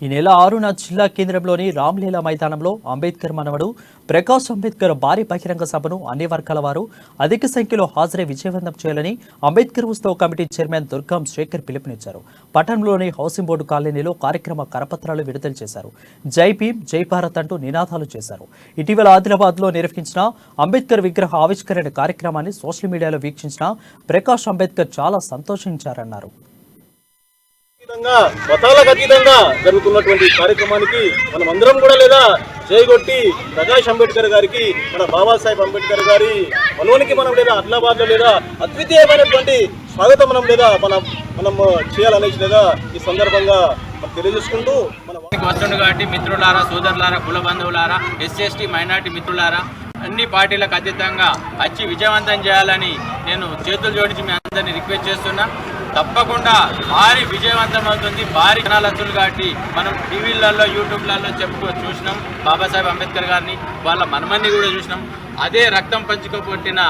ఈ నెల 6న జిల్లా కేంద్రంలోని రామ్లీలా మైదానంలో అంబేద్కర్ మనవడు ప్రకాష్ అంబేద్కర్ భారీ బహిరంగ సభను అన్ని వర్గాల వారు అధిక సంఖ్యలో హాజరై విజయవంతం చేయాలని అంబేద్కర్ ఉత్సవ కమిటీ చైర్మన్ దుర్గం శేఖర్ పిలుపునిచ్చారు. పట్టణంలోని హౌసింగ్ బోర్డు కాలనీలో కార్యక్రమ కరపత్రాలు విడుదల చేశారు. జై భీమ్ జై భారత్ అంటూ నినాదాలు చేశారు. ఇటీవల ఆదిలాబాద్లో నిర్వహించిన అంబేద్కర్ విగ్రహ ఆవిష్కరణ కార్యక్రమాన్ని సోషల్ మీడియాలో వీక్షించిన ప్రకాష్ అంబేద్కర్ చాలా సంతోషించారన్నారు. మతాలకు అతీతంగా జరుగుతున్నటువంటి కార్యక్రమానికి మనం అందరం కూడా లేదా చేయగొట్టి ప్రకాష్ అంబేద్కర్ గారికి మన బాబాసాహెబ్ అంబేద్కర్ గారి మనోనికి మనం లేదా ఆదిలాబాద్ లో లేదా అద్వితీయమైనటువంటి స్వాగతం మనం లేదా మనం చేయాలనేసి లేదా ఈ సందర్భంగా తెలియజేసుకుంటూ వస్తుండు కాబట్టి మిత్రులారా, సోదరులారా, కుల బంధువులారా, ఎస్సీ మైనార్టీ మిత్రులారా, అన్ని పార్టీలకు అతీతంగా వచ్చి విజయవంతం చేయాలని నేను చేతులు జోడించి మీ అందరినీ రిక్వెస్ట్ చేస్తున్నా. తప్పకుండా భారీ విజయవంతం అవుతుంది. భారీ జనాలు వచ్చులు కాబట్టి మనం టీవీలలో, యూట్యూబ్లలో చూసినాం. బాబాసాహెబ్ అంబేద్కర్ గారిని, వాళ్ళ మనమన్ని కూడా చూసినాం. అదే రక్తం పంచుకోబట్టిన